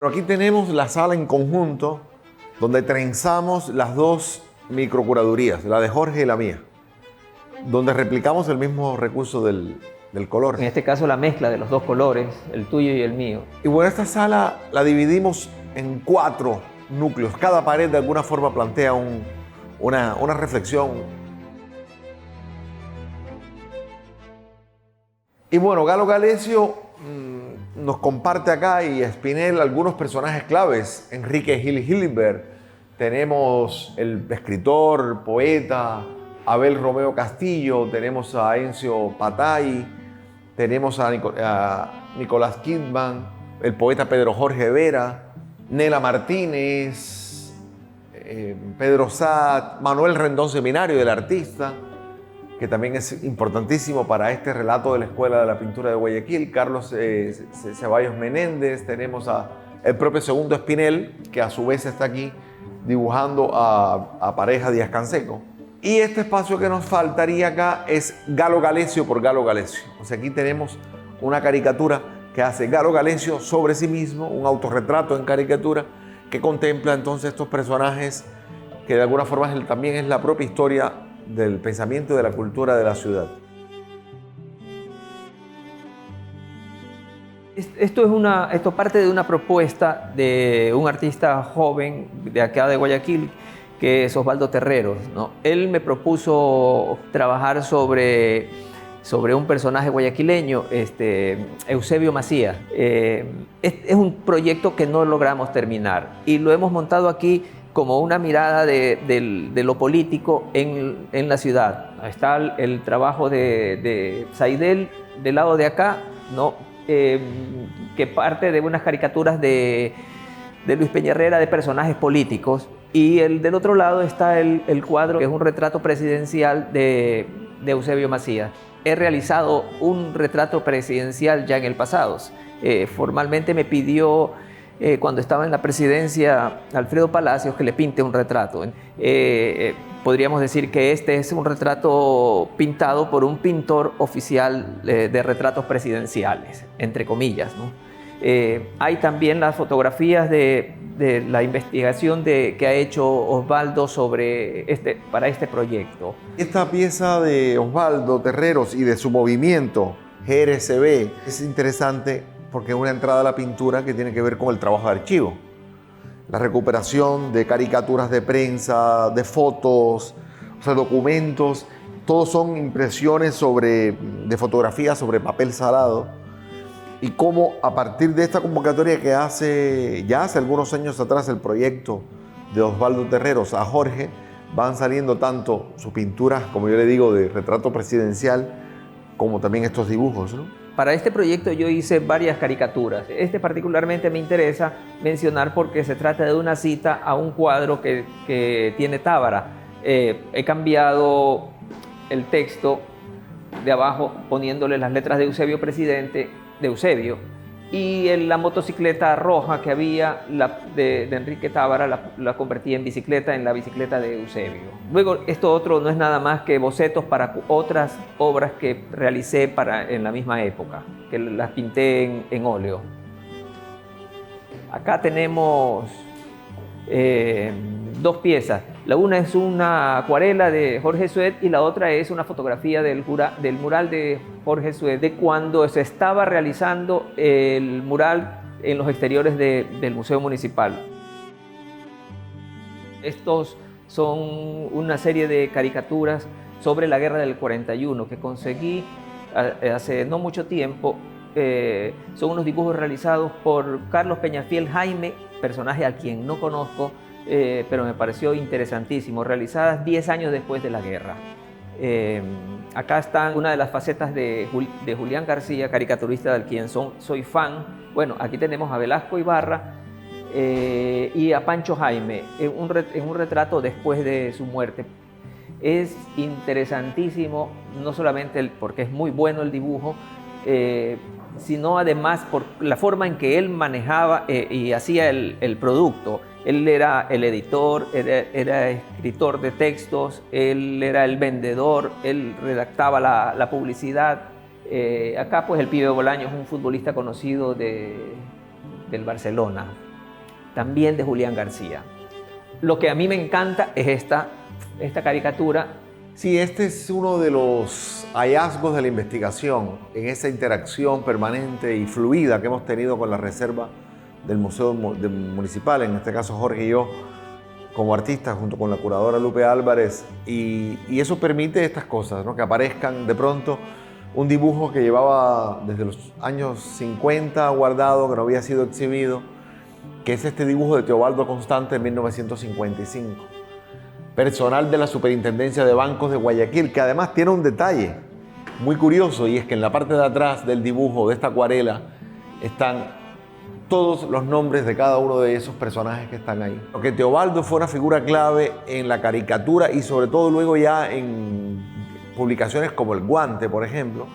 Pero aquí tenemos la sala en conjunto donde trenzamos las dos microcuradurías, la de Jorge y la mía, donde replicamos el mismo recurso del color. En este caso la mezcla de los dos colores, el tuyo y el mío. Y bueno, esta sala la dividimos en 4 núcleos. Cada pared de alguna forma plantea una reflexión. Y bueno, Galo Galecio nos comparte acá y Espinel algunos personajes claves. Enrique Gil Hillenberg, tenemos el escritor, poeta Abel Romeo Castillo, tenemos a Encio Patay, tenemos a Nicolás Kidman, el poeta Pedro Jorge Vera, Nela Martínez, Pedro Saad, Manuel Rendón Seminario, el artista, que también es importantísimo para este relato de la Escuela de la Pintura de Guayaquil, Carlos Ceballos Menéndez, tenemos el propio Segundo Espinel, que a su vez está aquí dibujando a Pareja Díaz Canseco. Y este espacio que nos faltaría acá es Galo Galecio por Galo Galecio. O sea, aquí tenemos una caricatura que hace Galo Galecio sobre sí mismo, un autorretrato en caricatura que contempla entonces estos personajes que de alguna forma también es la propia historia del pensamiento y de la cultura de la ciudad. Esto parte de una propuesta de un artista joven de acá de Guayaquil, que es Osvaldo Terreros, ¿no? Él me propuso trabajar sobre un personaje guayaquileño, Eusebio Macías. Es un proyecto que no logramos terminar y lo hemos montado aquí como una mirada de lo político en la ciudad. Está el trabajo de Saidel del lado de acá, ¿no? Que parte de unas caricaturas de Luis Peñarrera de personajes políticos, y del otro lado está el cuadro que es un retrato presidencial de Eusebio Macías. He realizado un retrato presidencial ya en el pasado. Formalmente me pidió cuando estaba en la presidencia Alfredo Palacios que le pinte un retrato. Podríamos decir que este es un retrato pintado por un pintor oficial de retratos presidenciales, entre comillas, ¿no? Hay también las fotografías de la investigación que ha hecho Osvaldo para este proyecto. Esta pieza de Osvaldo Terreros y de su movimiento GRCB es interesante porque es una entrada a la pintura que tiene que ver con el trabajo de archivo. La recuperación de caricaturas de prensa, de fotos, o sea, documentos, todos son impresiones de fotografías sobre papel salado. Y cómo a partir de esta convocatoria que ya hace algunos años atrás el proyecto de Osvaldo Terreros a Jorge, van saliendo tanto sus pinturas, como yo le digo, de retrato presidencial, como también estos dibujos, ¿no? Para este proyecto yo hice varias caricaturas. Particularmente me interesa mencionar porque se trata de una cita a un cuadro que tiene Tábara. He cambiado el texto de abajo poniéndole las letras de Eusebio Presidente, de Eusebio, y en la motocicleta roja que había de Enrique Tábara la convertí en la bicicleta de Eusebio. Luego esto otro no es nada más que bocetos para otras obras que realicé en la misma época, que las pinté en óleo. Acá tenemos 2 piezas. La una es una acuarela de Jorge Suet y la otra es una fotografía del mural de Jorge Suet de cuando se estaba realizando el mural en los exteriores del Museo Municipal. Estos son una serie de caricaturas sobre la guerra del 41 que conseguí hace no mucho tiempo. Son unos dibujos realizados por Carlos Peñafiel Jaime, personaje a quien no conozco, pero me pareció interesantísimo, realizadas 10 años después de la guerra. Acá están una de las facetas de Julián García, caricaturista del quien soy fan. Bueno, aquí tenemos a Velasco Ibarra y a Pancho Jaime en un retrato después de su muerte. Es interesantísimo, no solamente porque es muy bueno el dibujo, sino además por la forma en que él manejaba y hacía el producto. Él era el editor, era escritor de textos, él era el vendedor, él redactaba la publicidad. Acá pues el Pibe Bolaños, un futbolista conocido del Barcelona. también de Julián García. Lo que a mí me encanta es esta caricatura. Sí, este es uno de los hallazgos de la investigación en esa interacción permanente y fluida que hemos tenido con la reserva del Museo Municipal, en este caso Jorge y yo, como artistas, junto con la curadora Lupe Álvarez, y eso permite estas cosas, ¿no? Que aparezcan de pronto un dibujo que llevaba desde los años 50 guardado, que no había sido exhibido, que es este dibujo de Teobaldo Constante de 1955. Personal de la Superintendencia de Bancos de Guayaquil, que además tiene un detalle muy curioso, y es que en la parte de atrás del dibujo, de esta acuarela, están todos los nombres de cada uno de esos personajes que están ahí. Porque Teobaldo fue una figura clave en la caricatura y sobre todo luego ya en publicaciones como El Guante, por ejemplo.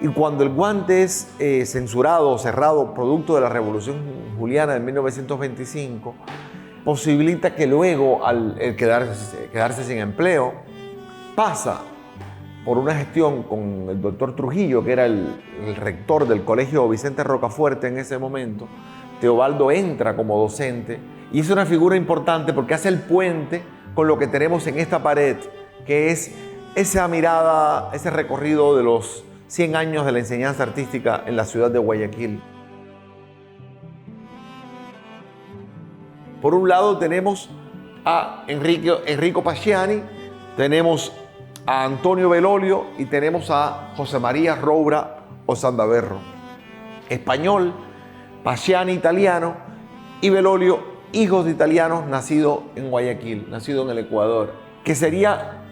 Y cuando El Guante es censurado o cerrado producto de la Revolución Juliana de 1925, posibilita que luego, al quedarse sin empleo, pasa por una gestión con el doctor Trujillo, que era el rector del Colegio Vicente Rocafuerte en ese momento. Teobaldo entra como docente y es una figura importante porque hace el puente con lo que tenemos en esta pared, que es esa mirada, ese recorrido de los 100 años de la enseñanza artística en la ciudad de Guayaquil. Por un lado tenemos a Enrico Pasciani, tenemos a Antonio Belolio y tenemos a José María Roura Osandaberro. Español, Pasciani italiano y Belolio, hijos de italianos, nacido en Guayaquil, nacido en el Ecuador, que sería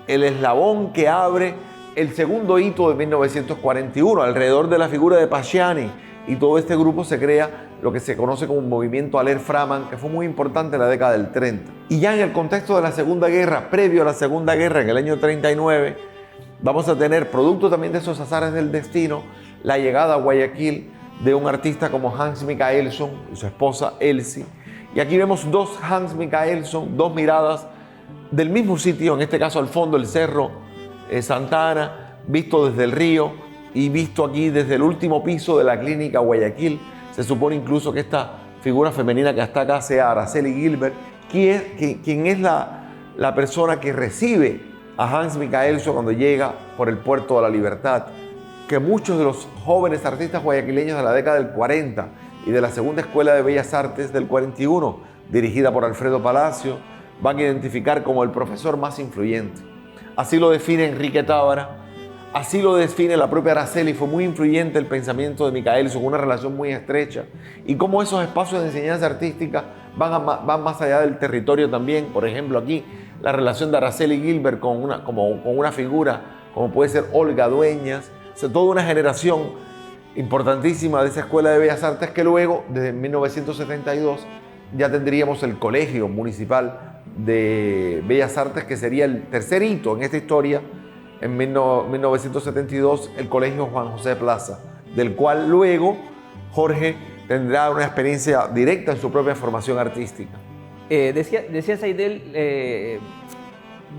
el eslabón que abre el segundo hito de 1941. Alrededor de la figura de Pasciani y todo este grupo se crea lo que se conoce como un movimiento Aller-Framan, que fue muy importante en la década del 30. Y ya en el contexto de la Segunda Guerra, previo a la Segunda Guerra, en el año 39, vamos a tener, producto también de esos azares del destino, la llegada a Guayaquil de un artista como Hans Michaelson y su esposa Elsie. Y aquí vemos dos Hans Michaelson, dos miradas del mismo sitio, en este caso al fondo el cerro Santa Ana, visto desde el río y visto aquí desde el último piso de la clínica Guayaquil. Se supone incluso que esta figura femenina que está acá sea Araceli Gilbert, quien es la persona que recibe a Hans Michaelson cuando llega por el Puerto de la Libertad, que muchos de los jóvenes artistas guayaquileños de la década del 40 y de la Segunda Escuela de Bellas Artes del 41, dirigida por Alfredo Palacio, van a identificar como el profesor más influyente. Así lo define Enrique Tábara, así lo define la propia Araceli. Fue muy influyente el pensamiento de Michaelson, con una relación muy estrecha, y cómo esos espacios de enseñanza artística van más allá del territorio también. Por ejemplo, aquí la relación de Araceli Gilbert con una figura como puede ser Olga Dueñas, o sea, toda una generación importantísima de esa Escuela de Bellas Artes, que luego, desde 1972, ya tendríamos el Colegio Municipal de Bellas Artes, que sería el tercer hito en esta historia. En 1972, el Colegio Juan José Plaza, del cual luego Jorge tendrá una experiencia directa en su propia formación artística. Decía Saidel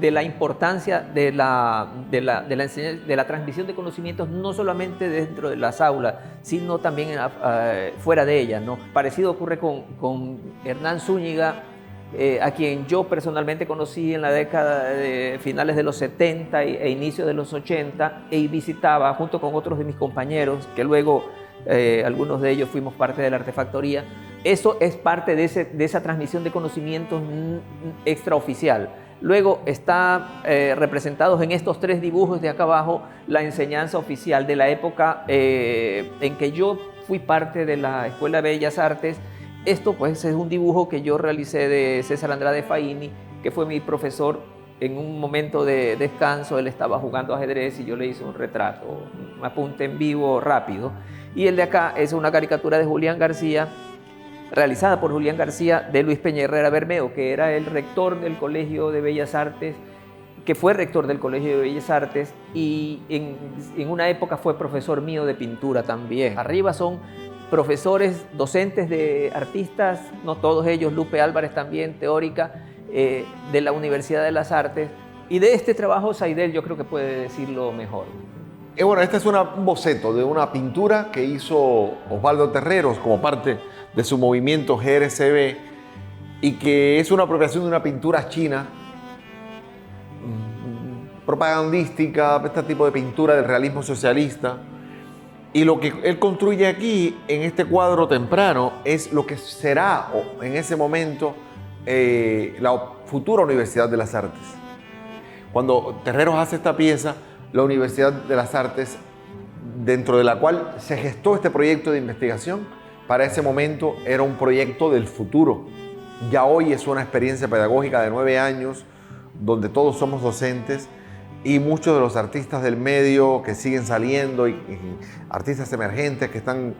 de la importancia de la transmisión de conocimientos, no solamente dentro de las aulas, sino también fuera de ellas, ¿no? Parecido ocurre con Hernán Zúñiga, a quien yo personalmente conocí en la década de finales de los 70 e inicios de los 80, y visitaba junto con otros de mis compañeros, que luego algunos de ellos fuimos parte de la Artefactoría. Eso es parte de esa transmisión de conocimientos extraoficial. Luego está representados en estos tres dibujos de acá abajo la enseñanza oficial de la época en que yo fui parte de la Escuela de Bellas Artes. Esto pues es un dibujo que yo realicé de César Andrade Faini, que fue mi profesor. En un momento de descanso él estaba jugando ajedrez y yo le hice un retrato, un apunte en vivo rápido. Y el de acá es una caricatura de Julián García, realizada por Julián García, de Luis Peña Herrera Bermeo, que era el rector del Colegio de Bellas Artes, que fue rector del Colegio de Bellas Artes y en una época fue profesor mío de pintura también. Arriba son profesores, docentes de artistas, no todos ellos, Lupe Álvarez también, teórica, de la Universidad de las Artes. Y de este trabajo Saidel yo creo que puede decirlo mejor. Bueno, este es un boceto de una pintura que hizo Osvaldo Terreros como parte de su movimiento GRCB y que es una apropiación de una pintura china propagandística, este tipo de pintura del realismo socialista. Y lo que él construye aquí, en este cuadro temprano, es lo que será en ese momento la futura Universidad de las Artes. Cuando Terreros hace esta pieza, la Universidad de las Artes, dentro de la cual se gestó este proyecto de investigación, para ese momento era un proyecto del futuro. Ya hoy es una experiencia pedagógica de 9 años, donde todos somos docentes, y muchos de los artistas del medio que siguen saliendo, y artistas emergentes que están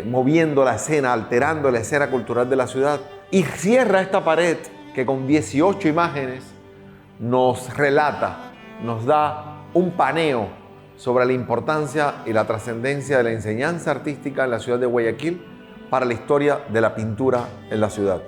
moviendo la escena, alterando la escena cultural de la ciudad. Y cierra esta pared que con 18 imágenes nos relata, nos da un paneo sobre la importancia y la trascendencia de la enseñanza artística en la ciudad de Guayaquil para la historia de la pintura en la ciudad.